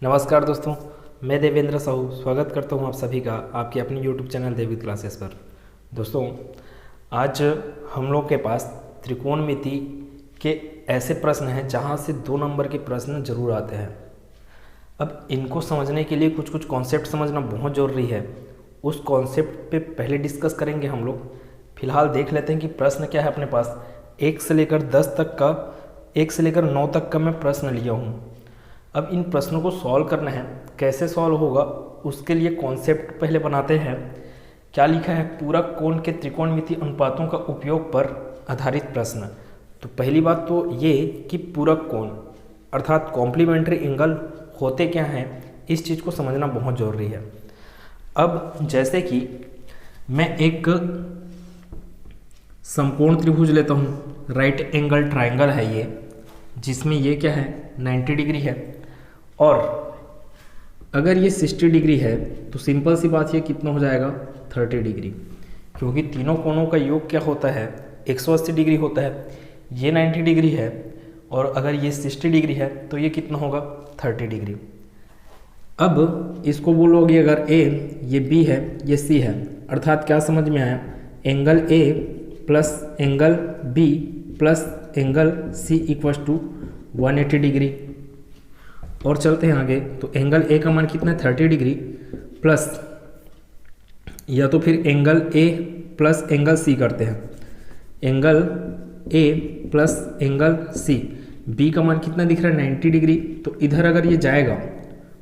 नमस्कार दोस्तों, मैं देवेंद्र साहू स्वागत करता हूं आप सभी का आपके अपने YouTube चैनल देवित क्लासेस पर। दोस्तों, आज हम लोग के पास त्रिकोणमिति के ऐसे प्रश्न हैं जहां से 2 नंबर के प्रश्न जरूर आते हैं। अब इनको समझने के लिए कुछ कॉन्सेप्ट समझना बहुत ज़रूरी है। उस कॉन्सेप्ट पे पहले डिस्कस करेंगे हम लोग। फिलहाल देख लेते हैं कि प्रश्न क्या है अपने पास। 1 से लेकर 10 तक का, 1 से लेकर 9 तक का मैं प्रश्न लिया हूँ। अब इन प्रश्नों को सॉल्व करना है। कैसे सॉल्व होगा उसके लिए कॉन्सेप्ट पहले बनाते हैं। क्या लिखा है? पूरक कोण के त्रिकोणमिति अनुपातों का उपयोग पर आधारित प्रश्न। तो पहली बात तो ये कि पूरक कोण अर्थात कॉम्प्लीमेंट्री एंगल होते क्या हैं, इस चीज़ को समझना बहुत ज़रूरी है। अब जैसे कि मैं एक समकोण त्रिभुज लेता हूँ, राइट एंगल ट्राइंगल है ये, जिसमें ये क्या है 90 डिग्री है, और अगर ये 60 डिग्री है तो सिंपल सी बात ये कितना हो जाएगा 30 डिग्री, क्योंकि तीनों कोणों का योग क्या होता है 180 डिग्री होता है। ये 90 डिग्री है और अगर ये 60 डिग्री है तो ये कितना होगा 30 डिग्री। अब इसको बोलोगे अगर ए, ये बी है, ये सी है, अर्थात क्या समझ में आया, angle A plus angle B plus angle C equals to 180 degree. और चलते हैं आगे, तो एंगल ए का मान कितना है 30 डिग्री प्लस, या तो फिर angle A plus angle C करते हैं, angle A plus angle C. B का मान कितना दिख रहा है 90 डिग्री, तो इधर अगर ये जाएगा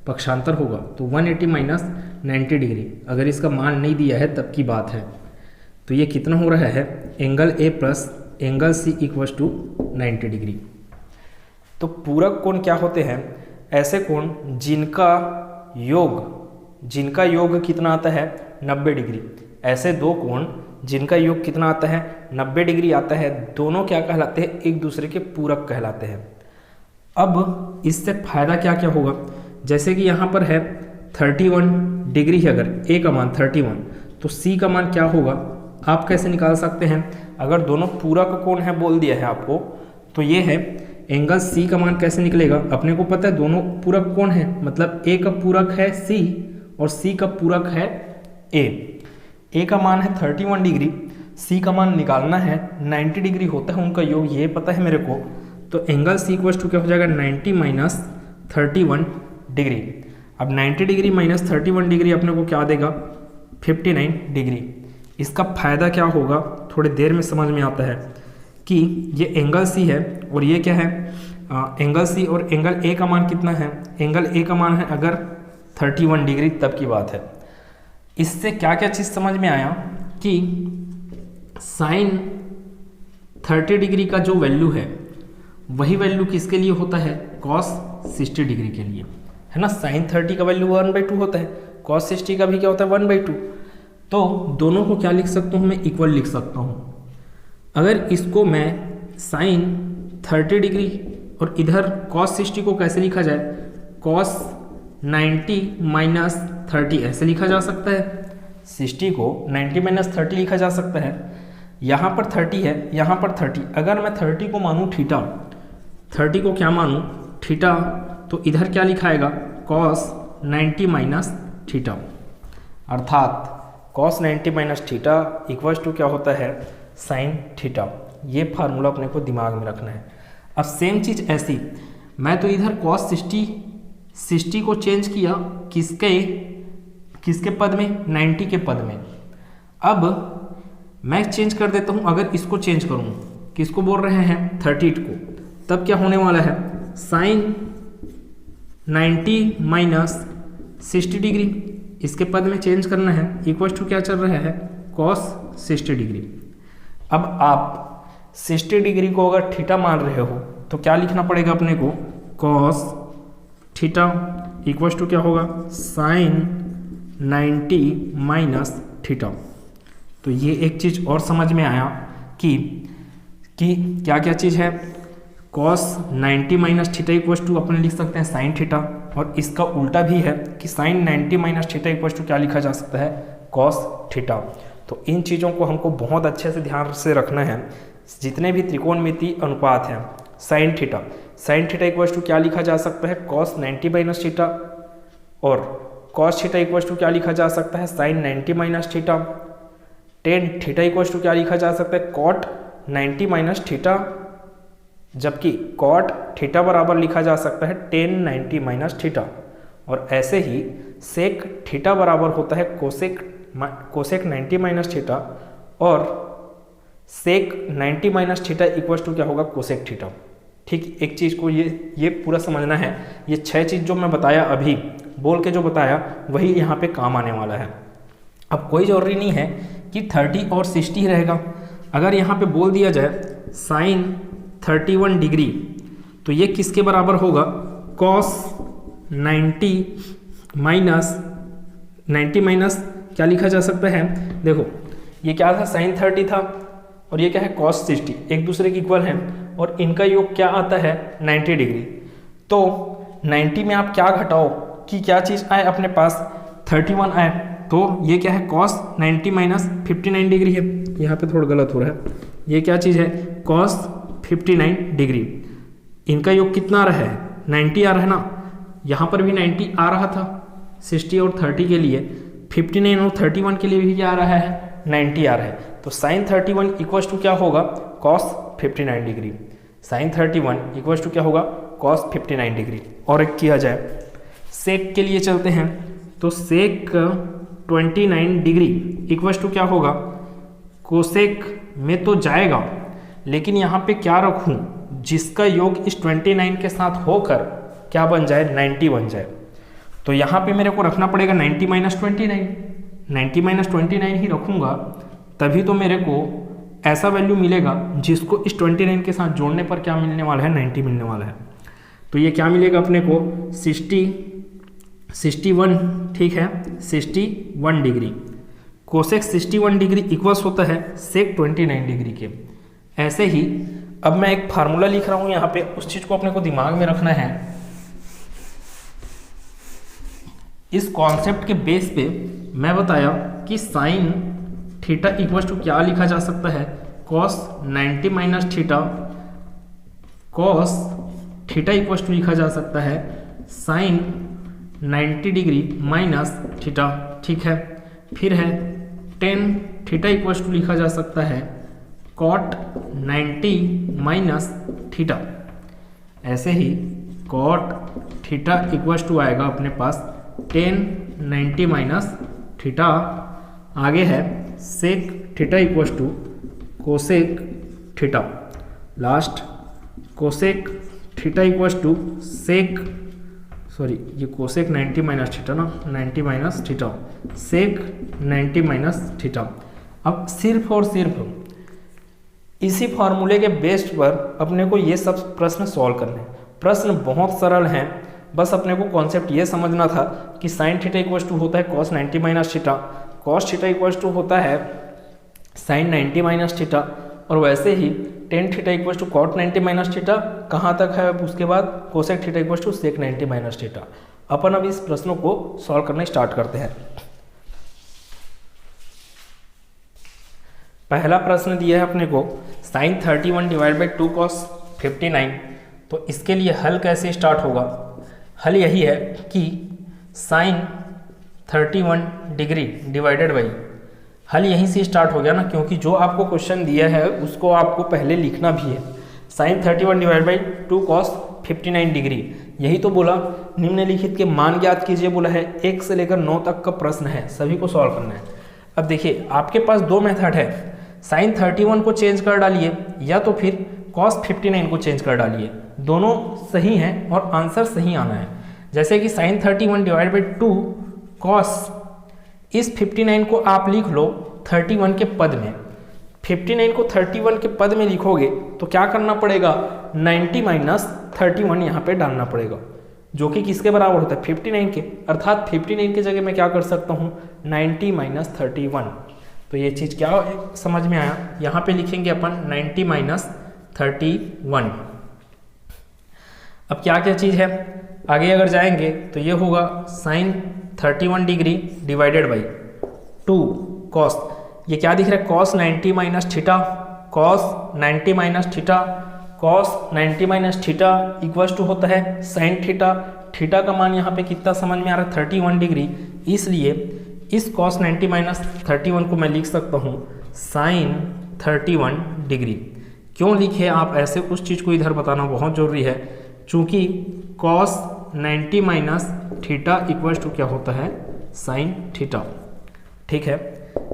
पक्षांतर होगा तो 180 माइनस 90 डिग्री। अगर इसका मान नहीं दिया है तब की बात है। तो ये कितना हो रहा है angle A plus angle C equals to 90 degree. तो पूरक कोण क्या होते हैं? ऐसे कोण जिनका योग कितना आता है 90 डिग्री। ऐसे दो कोण जिनका योग कितना आता है 90 डिग्री आता है, दोनों क्या कहलाते हैं एक दूसरे के पूरक कहलाते हैं। अब इससे फायदा क्या क्या होगा, जैसे कि यहाँ पर है 31 डिग्री है, अगर ए का मान 31 तो सी का मान क्या होगा आप कैसे निकाल सकते हैं? अगर दोनों पूरक कोण है बोल दिया है आपको, तो ये है एंगल सी का मान कैसे निकलेगा। अपने को पता है दोनों पूरक कोण है, मतलब ए का पूरक है सी और सी का पूरक है ए। ए का मान है 31 डिग्री, सी का मान निकालना है 90 डिग्री होता है उनका योग, ये पता है मेरे को। तो एंगल सी इक्वल्स टू क्या हो जाएगा 90 माइनस 31 डिग्री। अब 90 डिग्री माइनस 31 डिग्री अपने को क्या देगा 59 डिग्री। इसका फायदा क्या होगा थोड़ी देर में समझ में आता है कि ये एंगल सी है और ये क्या है एंगल सी, और एंगल ए का मान कितना है, एंगल ए का मान है अगर 31 डिग्री तब की बात है। इससे क्या क्या चीज़ समझ में आया कि साइन 30 डिग्री का जो वैल्यू है वही वैल्यू किसके लिए होता है कॉस 60 डिग्री के लिए, है ना। साइन 30 का वैल्यू 1/2 होता है, कॉस 60 का भी क्या होता है 1/2। तो दोनों को क्या लिख सकता हूँ मैं इक्वल लिख सकता हूँ। अगर इसको मैं साइन 30 डिग्री और इधर कॉस 60 को कैसे लिखा जाए, कॉस 90 माइनस 30 ऐसे लिखा जा सकता है। 60 को 90 माइनस 30 लिखा जा सकता है। यहाँ पर 30 है, यहाँ पर 30। अगर मैं 30 को मानूँ थीटा, 30 को क्या मानूँ थीटा, तो इधर क्या लिखाएगा कॉस 90 माइनस थीटा, अर्थात cos 90 minus theta equals to क्या होता है साइन थीटा। ये फार्मूला अपने को दिमाग में रखना है। अब सेम चीज़ ऐसी, मैं तो इधर कॉस 60 को चेंज किया किसके पद में 90 के पद में। अब मैं चेंज कर देता हूँ, अगर इसको चेंज करूँ, किसको बोल रहे हैं 38 को, तब क्या होने वाला है साइन 90 माइनस 60 डिग्री, इसके पद में चेंज करना है, इक्वल टू क्या चल रहा है कॉस 60 डिग्री। अब आप 60 डिग्री को अगर थीटा मान रहे हो तो क्या लिखना पड़ेगा अपने को कॉस थीटा इक्वल टू क्या होगा साइन 90 माइनस थीटा। तो ये एक चीज़ और समझ में आया कि क्या क्या चीज़ है, cos 90 minus theta equal to अपन लिख सकते हैं साइन थीटा, और इसका उल्टा भी है कि sine 90 minus theta equal to क्या लिखा जा सकता है कॉस थीटा। तो इन चीज़ों को हमको बहुत अच्छे से ध्यान से रखना है। जितने भी त्रिकोणमिति अनुपात हैं साइन थीटा इक्वल टू क्या लिखा जा सकता है कॉस 90 माइनस थीटा, और कॉस थीटा इक्वल्स टू क्या लिखा जा सकता है, sine 90 minus theta. Tan theta equals to क्या लिखा जा सकता है, कॉट 90 माइनस थीटा, जबकि कॉट थीटा बराबर लिखा जा सकता है टेन 90 माइनस थीटा। और ऐसे ही सेक थीटा बराबर होता है कोसेक 90 माइनस थीटा, और सेक 90 माइनस थीटा इक्वल्स टू क्या होगा, कोसेक थीटा। ठीक, एक चीज़ को ये पूरा समझना है। ये 6 चीज़ जो मैं बताया अभी बोल के जो बताया वही यहाँ पे काम आने वाला है। अब कोई ज़रूरी नहीं है कि 30 और 60 रहेगा। अगर यहाँ पे बोल दिया जाए साइन 31 डिग्री, तो ये किसके बराबर होगा, कॉस 90 माइनस क्या लिखा जा सकता है, देखो ये क्या था, साइन 30 था और ये क्या है, कॉस 60, एक दूसरे के इक्वल हैं और इनका योग क्या आता है, 90 डिग्री। तो 90 में आप क्या घटाओ कि क्या चीज़ आए अपने पास, 31 आए, तो ये क्या है, कॉस 90 माइनस 59 डिग्री है। यहाँ पे थोड़ा गलत हो रहा है, ये क्या चीज़ है, कॉस 59 डिग्री। इनका योग कितना आ रहा है, 90 आ रहा है ना, यहाँ पर भी 90 आ रहा था 60 और 30 के लिए, 59 और 31 के लिए भी क्या आ रहा है, 90 आ रहा है। तो साइन 31 इक्वल्स टू क्या होगा, cos 59 degree. Sine 31 equals to क्या होगा, कॉस 59 डिग्री। और एक किया जाए सेक के लिए चलते हैं, तो सेक 29 डिग्री इक्वल्स टू क्या होगा, कोसेक में तो जाएगा लेकिन यहाँ पे क्या रखूँ, जिसका योग इस 29 के साथ होकर क्या बन जाए, 90 बन जाए। तो यहाँ पे मेरे को रखना पड़ेगा 90 माइनस 29, 90 माइनस 29 ही रखूँगा, तभी तो मेरे को ऐसा वैल्यू मिलेगा जिसको इस 29 के साथ जोड़ने पर क्या मिलने वाला है, 90 मिलने वाला है। तो ये क्या मिलेगा अपने को, 61, ठीक है, 61 डिग्री। कोसेक 61 डिग्री इक्वल्स होता है सेक 29 डिग्री के। ऐसे ही अब मैं एक फार्मूला लिख रहा हूँ यहाँ पे, उस चीज़ को अपने को दिमाग में रखना है। इस कॉन्सेप्ट के बेस पे मैं बताया कि साइन थीटा इक्वल्स टू क्या लिखा जा सकता है, cos 90 minus theta. Cos theta equals to लिखा जा सकता है साइन 90 डिग्री माइनस थीटा, ठीक है। फिर है टेन थीटा इक्वल्स टू लिखा जा सकता है कॉट 90 माइनस थीटा। ऐसे ही कॉट थीटा इक्वल्स टू आएगा अपने पास टेन 90 माइनस थीटा। आगे है sec theta equals to cosec theta. Last cosec theta equals to sec, sorry ये कोसेक 90 माइनस थीटा ना, 90 minus theta, sec 90 minus theta. अब सिर्फ और सिर्फ इसी फॉर्मूले के बेस पर अपने को ये सब प्रश्न सॉल्व करने हैं। प्रश्न बहुत सरल हैं, बस अपने को कॉन्सेप्ट ये समझना था कि साइन थीटा इक्वल्स टू होता है cos 90 minus theta, cos theta equals to होता है साइन 90 माइनस थीटा, और वैसे ही tan theta equals to cot 90 minus theta कहाँ तक है, उसके बाद cosec theta equals to sec 90 minus theta. अपन अब इस प्रश्नों को सॉल्व करना स्टार्ट करते हैं। पहला प्रश्न दिया है अपने को साइन 31 डिवाइड बाई 2 कॉस 59। तो इसके लिए हल कैसे स्टार्ट होगा, हल यही है कि साइन 31 डिग्री डिवाइडेड बाई, हल यहीं से स्टार्ट हो गया ना, क्योंकि जो आपको क्वेश्चन दिया है उसको आपको पहले लिखना भी है। Sine 31 divide by 2 cos 59 degree, यही तो बोला निम्नलिखित के मान ज्ञात कीजिए बोला है। 1 से लेकर 9 तक का प्रश्न है, सभी को सॉल्व करना है। अब देखिए आपके पास दो मेथड है, साइन 31 को चेंज कर डालिए या तो फिर कॉस 59 को चेंज कर डालिए, दोनों सही हैं और आंसर सही आना है। जैसे कि साइन 31 डिवाइड बाई 2 कॉस, इस 59 को आप लिख लो 31 के पद में, 59 को 31 के पद में लिखोगे तो क्या करना पड़ेगा, 90 माइनस 31 यहाँ पे डालना पड़ेगा, जो कि किसके बराबर होता है, 59 के। अर्थात 59 की जगह मैं क्या कर सकता हूँ, 90 माइनस 31। तो ये चीज़ क्या समझ में आया, यहाँ पे लिखेंगे अपन 90 माइनस 31। अब क्या क्या चीज़ है, आगे अगर जाएंगे तो ये होगा sine 31 degree divided by 2 cos, ये क्या दिख रहा है, cos 90 minus theta, cos 90 minus theta, cos 90 minus theta equals to होता है साइन थीटा थीटा का मान यहाँ पे कितना समझ में आ रहा है 31 डिग्री, इसलिए इस cos 90 माइनस 31 को मैं लिख सकता हूँ sin 31 डिग्री। क्यों लिखे आप ऐसे, उस चीज़ को इधर बताना बहुत ज़रूरी है, चूँकि cos 90 minus theta equals to क्या होता है sin थीटा। ठीक है,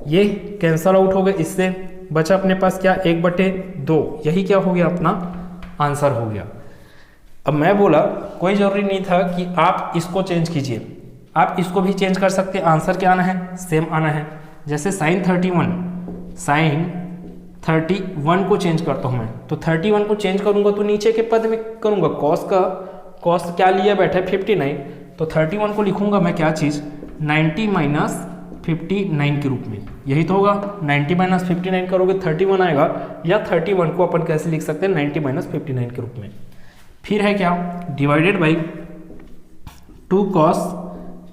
ये कैंसल आउट हो गए, इससे बचा अपने पास क्या 1/2, यही क्या हो गया अपना आंसर हो गया। अब मैं बोला कोई ज़रूरी नहीं था कि आप इसको चेंज कीजिए, आप इसको भी चेंज कर सकते हैं, आंसर क्या आना है सेम आना है। जैसे sin 31 को चेंज करता हूँ मैं, तो 31 को चेंज करूँगा तो नीचे के पद में करूँगा, कॉस क्या लिया बैठा है 59, तो 31 को लिखूँगा मैं क्या चीज़ 90 माइनस 59 के रूप में, यही तो होगा। 90 माइनस 59 करोगे 31 आएगा, या 31 को अपन कैसे लिख सकते हैं 90 माइनस 59 के रूप में। फिर है क्या डिवाइडेड बाई 2 cos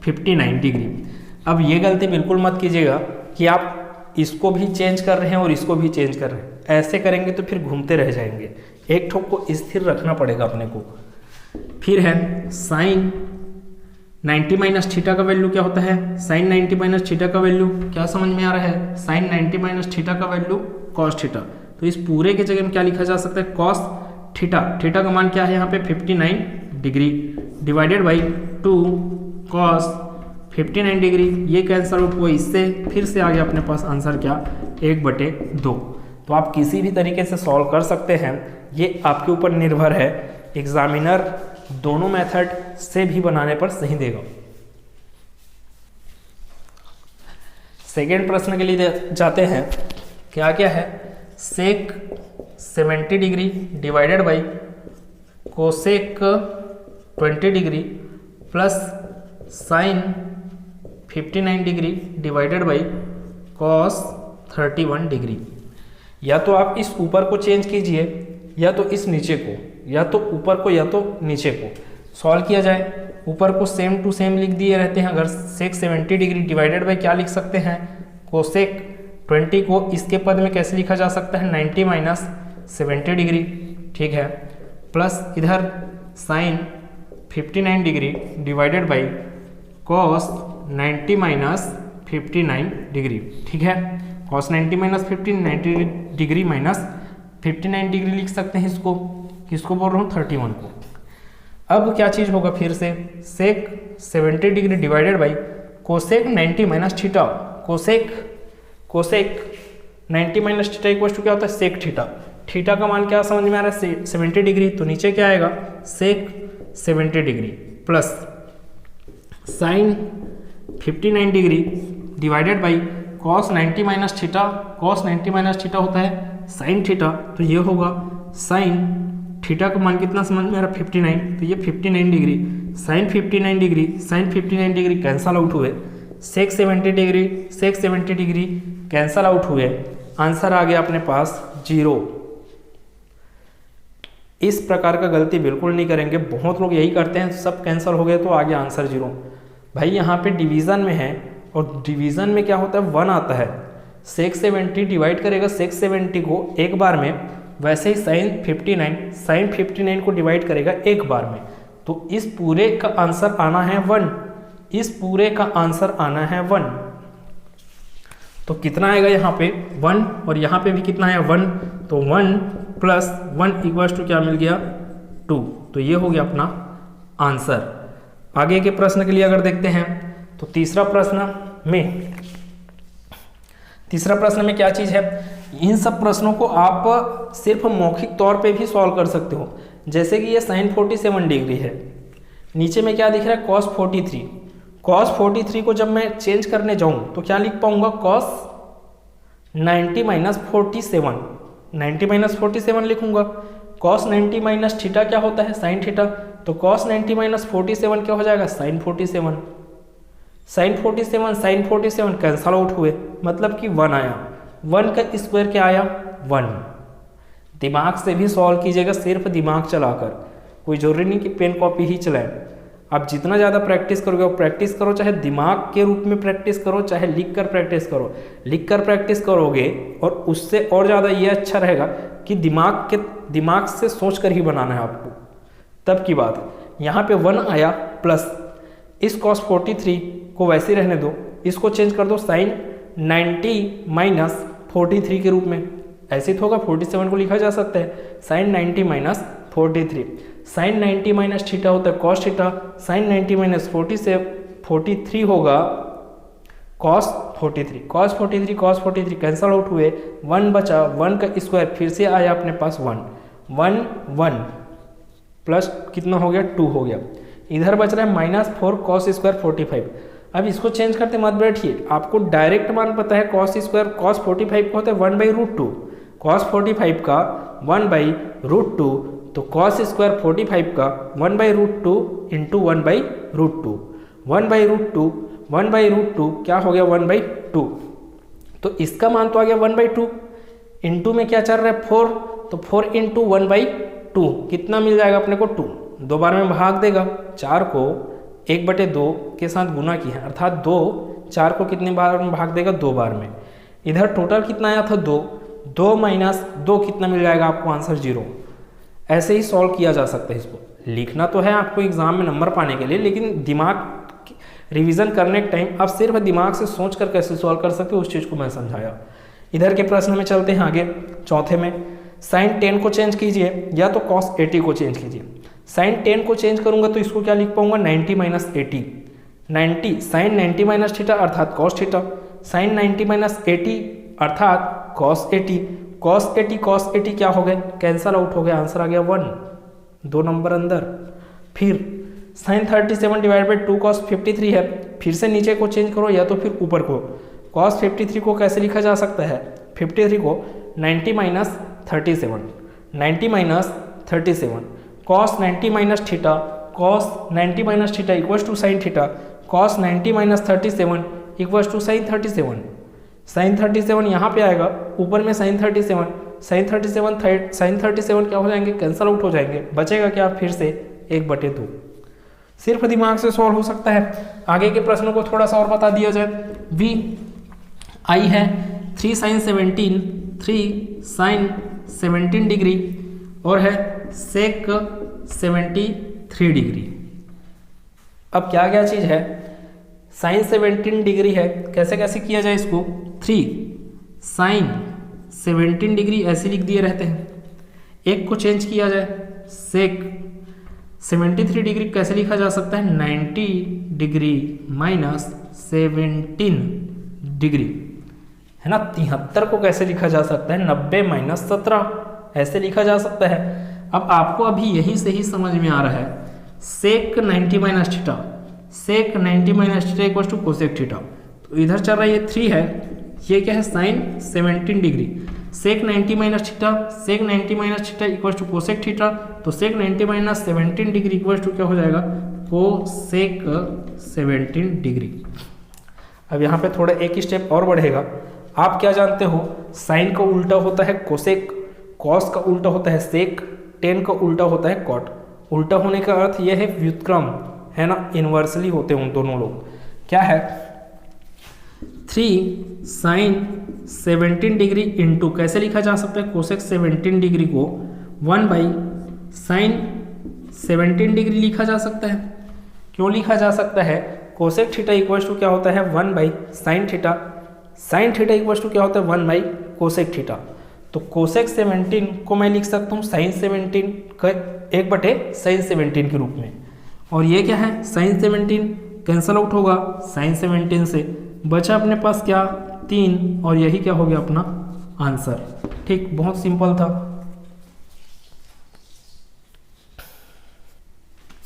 59 डिग्री। अब ये गलती बिल्कुल मत कीजिएगा कि आप इसको भी चेंज कर रहे हैं और इसको भी चेंज कर रहे हैं, ऐसे करेंगे तो फिर घूमते रह जाएंगे, एक ठोक को स्थिर रखना पड़ेगा अपने को। फिर है साइन 90 माइनस थीटा का वैल्यू क्या होता है, साइन 90 माइनस थीटा का वैल्यू क्या समझ में आ रहा है, साइन 90 माइनस थीटा का वैल्यू कॉस थीटा। तो इस पूरे के जगह में क्या लिखा जा सकता है कॉस थीटा, थीटा का मान क्या है यहाँ पे 59 degree, divided by 2 cos 59 degree. ये कैंसल आउट हुआ, इससे फिर से आ गया अपने पास आंसर क्या 1/2। तो आप किसी भी तरीके से सॉल्व कर सकते हैं, ये आपके ऊपर निर्भर है, एग्जामिनर दोनों मेथड से भी बनाने पर सही देगा। सेकेंड प्रश्न के लिए जाते हैं, क्या क्या है, सेक 70 degree divided by cosec 20 degree plus sign 59 degree divided by cos 31 degree. या तो आप इस ऊपर को चेंज कीजिए, या तो इस नीचे को, या तो ऊपर को या तो नीचे को सॉल्व किया जाए। ऊपर को सेम टू सेम लिख दिए रहते हैं, अगर सेक 70 डिग्री डिवाइडेड बाई क्या लिख सकते हैं कोसेक 20 को इसके पद में कैसे लिखा जा सकता है 90 माइनस 70 डिग्री, ठीक है, प्लस इधर sine 59 degree divided by cos 90 minus 59 degree, ठीक है, cos 90 minus 90 degree minus 59 degree लिख सकते हैं इसको, किसको बोल रहा हूँ 31 को। अब क्या चीज़ होगा, फिर से sec 70 degree divided by cosec 90 minus theta, cosec 90 minus theta equal to क्या होता है सेक थीटा। थीटा का मान क्या समझ में आ रहा है 70 डिग्री, तो नीचे क्या आएगा सेक 70 degree plus sign 59 degree divided by cos 90 minus theta, cos 90 minus theta होता है साइन थीटा, तो ये होगा साइन थीटा का मान कितना समझ में आ रहा है 59, तो ये 59 degree sine 59 degree, sine 59 degree cancel out हुए, सेक 70 डिग्री कैंसल आउट हुए, आंसर आ गया अपने पास 0। इस प्रकार का गलती बिल्कुल नहीं करेंगे, बहुत लोग यही करते हैं, सब कैंसल हो गए तो आ गया आंसर 0। भाई यहाँ पे डिवीज़न में है, और डिवीज़न में क्या होता है 1 आता है, सेक 70 डिवाइड करेगा सेक 70 को एक बार में, वैसे ही साइन 59 को डिवाइड करेगा एक बार में, तो इस पूरे का आंसर आना है 1, इस पूरे का आंसर आना है 1। तो कितना आएगा यहाँ पे 1, और यहाँ पे भी कितना है 1, तो 1 प्लस 1 इक्वल्स टू क्या मिल गया 2, तो ये हो गया अपना आंसर। आगे के प्रश्न के लिए अगर देखते हैं तो तीसरा प्रश्न में क्या चीज़ है, इन सब प्रश्नों को आप सिर्फ मौखिक तौर पे भी सॉल्व कर सकते हो। जैसे कि ये साइन 47 डिग्री है, नीचे में क्या दिख रहा है कॉस 43, कॉस 43 को जब मैं चेंज करने जाऊं तो क्या लिख पाऊंगा कॉस 90 माइनस 47 लिखूंगा। कॉस 90 माइनस थीटा क्या होता है साइन थीटा, तो कॉस 90 माइनस 47 क्या हो जाएगा साइन 47, साइन 47 कैंसल आउट हुए, मतलब कि 1 आया, 1 का स्क्वायर क्या आया 1। दिमाग से भी सॉल्व कीजिएगा, सिर्फ दिमाग चलाकर, कोई जरूरी नहीं कि पेन कॉपी ही चलाएं। आप जितना ज़्यादा प्रैक्टिस करोगे, वो प्रैक्टिस करो, चाहे दिमाग के रूप में प्रैक्टिस करो, चाहे लिख कर प्रैक्टिस करो। लिख कर प्रैक्टिस करोगे और उससे और ज़्यादा ये अच्छा रहेगा कि दिमाग से सोच कर ही बनाना है आपको, तब की बात। यहाँ पे 1 आया प्लस इस cos 43 को वैसे ही रहने दो, इसको चेंज कर दो sin 90 माइनस 43 के रूप में। ऐसे तो होगा, 47 को लिखा जा सकता है sin 90 minus 43। sin 90 minus theta होता है cos थीटा, sin 90 माइनस 43 होगा cos 43। cos 43 कैंसल आउट हुए, 1 बचा, 1 का स्क्वायर फिर से आया अपने पास 1 प्लस कितना हो गया 2 हो गया। इधर बच रहा है -4 cos स्क्वायर 45। अब इसको चेंज करते मत बैठिए, आपको डायरेक्ट मान पता है cos स्क्वायर cos 45 का होता है 1/√2, cos 45 का 1/√2, तो cos स्क्वायर 45 का 1/√2 इंटू 1/√2, 1/√2 क्या हो गया 1/2, तो इसका मान तो आ गया 1/2, इंटू में क्या चल रहा है 4, तो 4 इंटू 1/2 कितना मिल जाएगा अपने को 2, 2 बार में भाग देगा, 4 को 1/2 के साथ गुना किया, अर्थात 2 4 को कितने बार में भाग देगा 2 बार में। इधर टोटल कितना आया था 2 माइनस 2 कितना मिल जाएगा आपको आंसर 0। ऐसे ही सॉल्व किया जा सकता है। इसको लिखना तो है आपको एग्जाम में नंबर पाने के लिए, लेकिन दिमाग रिवीजन करने के टाइम आप सिर्फ दिमाग से सोच कर कैसे सॉल्व कर सकते हो उस चीज़ को मैं समझाया। इधर के प्रश्न में चलते हैं आगे, चौथे में sin 10 को चेंज कीजिए या तो cos 80 को चेंज कीजिए। sin 10 को चेंज करूंगा तो इसको क्या लिख पाऊंगा 90 माइनस 80, 90 sin 90 माइनस थीटा अर्थात cos थीटा, sin 90 माइनस 80 अर्थात cos 80, cos 80 क्या हो गए कैंसल आउट हो गया, आंसर आ गया 1, 2 नंबर अंदर। फिर sin 37 डिवाइड बाई 2 cos 53 है, फिर से नीचे को चेंज करो या तो फिर ऊपर को। cos 53 को कैसे लिखा जा सकता है, 53 को 90 minus 37, 90 minus 37, cos 90 minus theta, cos 90 minus theta equals to sine theta, cos 90 minus 37 equals to sine 37, sine 37 यहाँ पे आएगा, ऊपर में साइन 37, साइन 37 क्या हो जाएंगे कैंसल आउट हो जाएंगे, बचेगा क्या फिर से 1/2। सिर्फ दिमाग से सॉल्व हो सकता है। आगे के प्रश्नों को थोड़ा सा और बता दिया जाए। v i है 3 sin 17 डिग्री और है sec 73 डिग्री। अब क्या क्या चीज़ है, sin 17 डिग्री है, कैसे कैसे किया जाए इसको, 3 sin 17 डिग्री ऐसे लिख दिए रहते हैं, एक को चेंज किया जाए sec 73 डिग्री कैसे लिखा जा सकता है 90 डिग्री माइनस 17 डिग्री, है ना। 73 को कैसे लिखा जा सकता है 90 माइनस 17 ऐसे लिखा जा सकता है। अब आपको अभी यहीं से ही समझ में आ रहा है sec 90 minus theta, sec 90 minus theta equal to cosec theta, तो इधर चल रहा है ये 3 है, ये क्या है sin 17 degree, sec 90 minus theta, sec 90 minus theta equal to cosec theta, तो sec 90 minus 17 degree equal to क्या हो जाएगा कोसेक 17 डिग्री। अब यहाँ पे थोड़ा एक स्टेप और बढ़ेगा। आप क्या जानते हो साइन का उल्टा होता है कोसेक, कॉस का उल्टा होता है सेक, टेन का उल्टा होता है कॉट। उल्टा होने का अर्थ यह है व्युत्क्रम, है ना, इन्वर्सली होते हैं उन दोनों लोग। क्या है 3 साइन 17 डिग्री इंटू कैसे लिखा जा सकता है कोसेक 17 डिग्री को 1 बाई साइन 17 डिग्री लिखा जा सकता है। क्यों लिखा जा सकता है, कोसेक थीटा इक्वल्स टू क्या होता है 1 by sine theta, sine theta equals to क्या होता है 1 बाई कोसेक थीटा। तो कोसेक 17 को मैं लिख सकता हूँ साइन 17 का 1/साइन 17 के रूप में, और ये क्या है साइन 17 कैंसल आउट होगा साइन 17 से, बचा अपने पास क्या 3, और यही क्या हो गया अपना आंसर। ठीक, बहुत सिंपल था।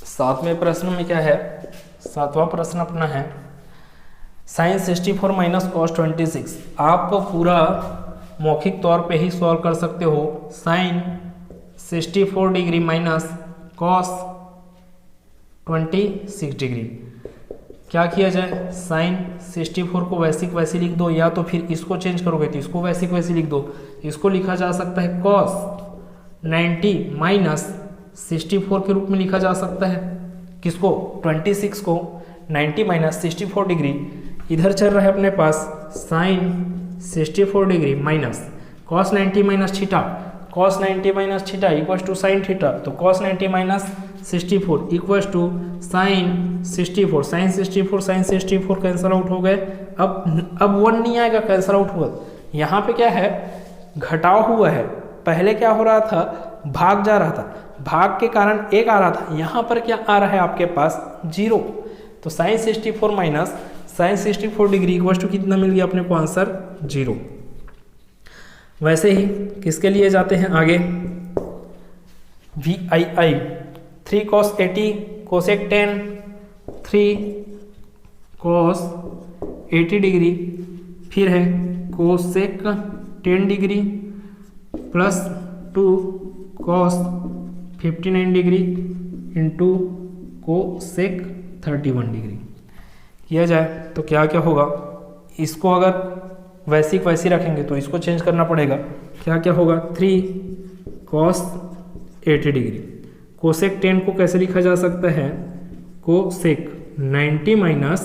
सातवें प्रश्न में क्या है, सातवां प्रश्न अपना है साइन 64 माइनस कॉस 26। आप पूरा मौखिक तौर पे ही सॉल्व कर सकते हो। Sine 64 degree minus cos 26 degree, क्या किया जाए साइन 64 को वैसे वैसे लिख दो, या तो फिर इसको चेंज करोगे तो इसको वैसे वैसे लिख दो। इसको लिखा जा सकता है कॉस 90 माइनस 64 के रूप में लिखा जा सकता है। किसको 26 को 90 माइनस 64 डिग्री, इधर चल रहा है अपने पास sine 64 degree minus cos 90 minus theta, cos 90 minus theta equals to sine theta, तो cos 90 minus 64 equals to sine 64, sine 64, sine 64 cancel out हो गए। अब 1 नहीं आएगा, कैंसल आउट हुआ। यहाँ पे क्या है, घटाव हुआ है। पहले क्या हो रहा था, भाग जा रहा था, भाग के कारण 1 आ रहा था, यहाँ पर क्या आ रहा है आपके पास 0। तो sine 64 minus sine 64 degree equals to कितना मिल गया अपने को आंसर 0। वैसे ही किसके लिए जाते हैं आगे, VII 3 cos 80 cosec 10, 3 cos 80 degree, फिर है cosec 10 degree plus 2 cos 59 degree into cosec 31 degree किया जाए तो क्या क्या होगा। इसको अगर वैसी वैसी रखेंगे तो इसको चेंज करना पड़ेगा। क्या क्या होगा, 3 cos 80 डिग्री, कोसेक 10 को कैसे लिखा जा सकता है, कोसेक 90 माइनस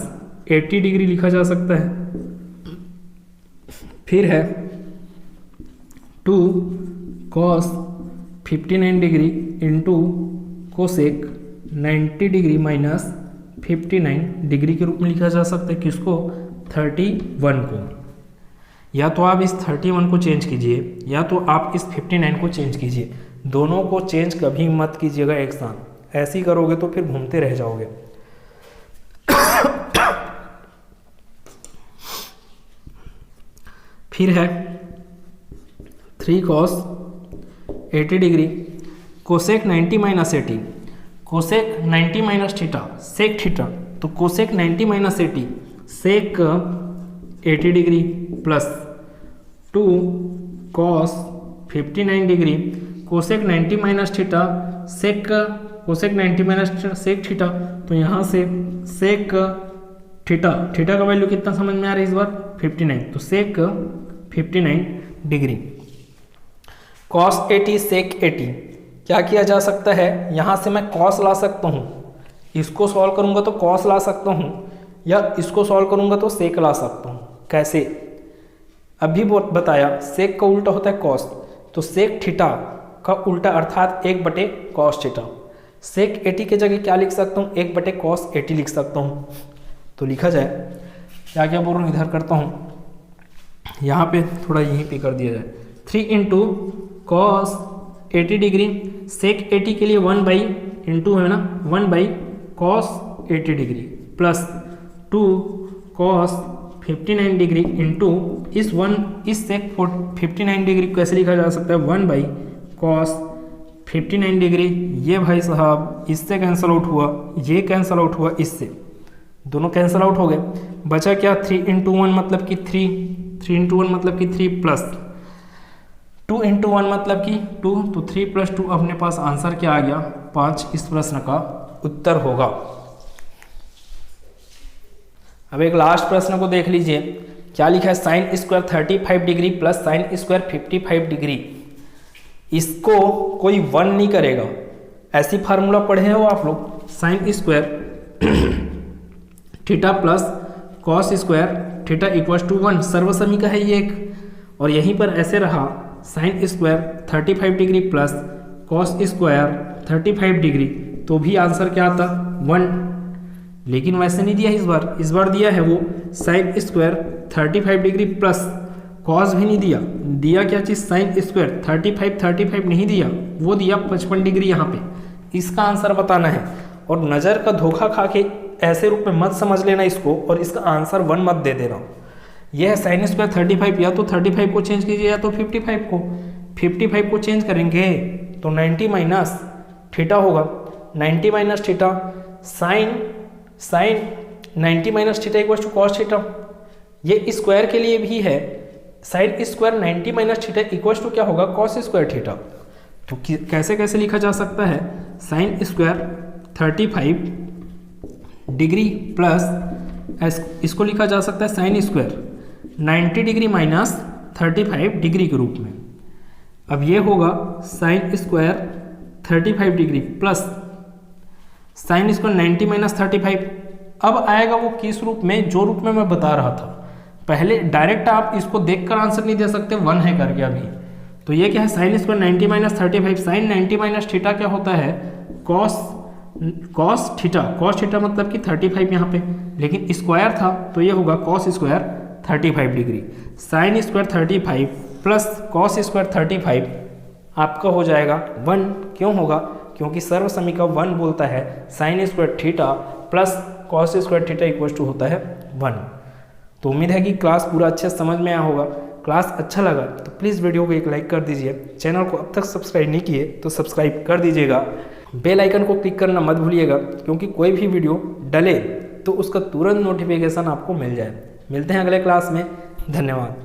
80 डिग्री लिखा जा सकता है। फिर है 2 cos 59 degree into cosec 90 degree minus 59 degree के रूप में लिखा जा सकता है किसको, 31 को। या तो आप इस 31 को चेंज कीजिए या तो आप इस 59 को चेंज कीजिए, दोनों को चेंज कभी मत कीजिएगा एक साथ। ऐसी करोगे तो फिर घूमते रह जाओगे। फिर है 3 cos 80 degree cosec 90 minus 80, cosec 90 minus theta sec theta, तो cosec 90 minus 80 sec 80 degree plus 2 cos 59 degree cosec 90 minus theta sec cosec 90 minus sec theta, तो यहाँ से सेक थीटा, थीटा का वैल्यू कितना समझ में आ रहा है इस बार 59, तो सेक 59 डिग्री cos 80 सेक 80। क्या किया जा सकता है, यहाँ से मैं cos ला सकता हूँ, इसको सॉल्व करूँगा तो cos ला सकता हूँ, या इसको सॉल्व करूँगा तो सेक ला सकता हूँ। कैसे, अभी बताया सेक का उल्टा होता है cos, तो सेक थीटा का उल्टा अर्थात 1/cos थीटा। सेक 80 के जगह क्या लिख सकता हूँ, 1/cos 80 लिख सकता हूँ। तो लिखा जाए, क्या क्या बोल रहा हूँ इधर करता हूँ, यहाँ पे थोड़ा यहीं पे कर दिया जाए, 3 इंटू cos 80 डिग्री सेक 80 के लिए 1 इंटू है ना 1/cos 80 degree plus 2 cos 59 degree into इस सेक 59 डिग्री कैसे लिखा जा सकता है, 1/cos 59 डिग्री। ये भाई साहब इससे कैंसल आउट हुआ, ये कैंसल आउट हुआ, इससे दोनों कैंसल आउट हो गए। बचा क्या, 3 इंटू 1 मतलब कि 3 इंटू 1 मतलब कि 3 प्लस 2 इंटू 1 मतलब कि 2, तो 3 प्लस 2 अपने पास आंसर क्या आ गया, 5 इस प्रश्न का उत्तर होगा। अब एक लास्ट प्रश्न को देख लीजिए, क्या लिखा है, sine square 35 degree plus sine square 55 degree. इसको कोई 1 नहीं करेगा, ऐसी फार्मूला पढ़े हो आप लोग, sine square theta plus cos square theta equals to 1, सर्वसमी का है ये एक। और यहीं पर ऐसे रहा sine square 35 degree plus cos square 35 degree, तो भी आंसर क्या आता 1। लेकिन वैसे नहीं दिया इस बार दिया है वो sign square 35 degree plus cos भी नहीं दिया क्या चीज़, साइन स्क्वायर 35 नहीं दिया, वो दिया 55 डिग्री यहाँ पे। इसका आंसर बताना है और नज़र का धोखा खा के ऐसे रूप में मत समझ लेना इसको और इसका आंसर 1 मत दे देना। यह है साइन स्क्वायर 35, या तो 35 को चेंज कीजिए या तो 55 को। 55 को चेंज करेंगे तो 90 माइनस थीटा होगा, 90 minus theta sine 90 minus theta equal to cos theta. ये स्क्वायर के लिए भी है, sine square 90 minus theta equal to क्या होगा, कॉस स्क्वायर थीटा। तो कैसे कैसे लिखा जा सकता है, साइन स्क्वायर 35 डिग्री प्लस इसको लिखा जा सकता है sine square 90 degree minus 35 degree के रूप में। अब ये होगा sign square 35 degree plus sign square 90 minus 35। अब आएगा वो किस रूप में, जो रूप में मैं बता रहा था पहले। डायरेक्ट आप इसको देखकर आंसर नहीं दे सकते, 1 है करके अभी। तो ये क्या है, sine square 90 minus 35, sine 90 minus theta क्या होता है, कॉस कॉस थीटा मतलब कि 35 यहाँ पे, लेकिन स्क्वायर था तो ये होगा cos square 35 degree. Sign square 35 plus cos square 35 आपका हो जाएगा 1। क्यों होगा? क्योंकि सर्व समीका 1 बोलता है sine square theta plus cos square theta equal to होता है 1। तो उम्मीद है कि क्लास पूरा अच्छे से समझ में आया होगा। क्लास अच्छा लगा तो प्लीज़ वीडियो को एक लाइक कर दीजिए। चैनल को अब तक सब्सक्राइब नहीं किए तो सब्सक्राइब कर दीजिएगा। बेल आइकन को क्लिक करना मत भूलिएगा, क्योंकि कोई भी वीडियो डले तो उसका तुरंत नोटिफिकेशन आपको मिल जाए। मिलते हैं अगले क्लास में। धन्यवाद।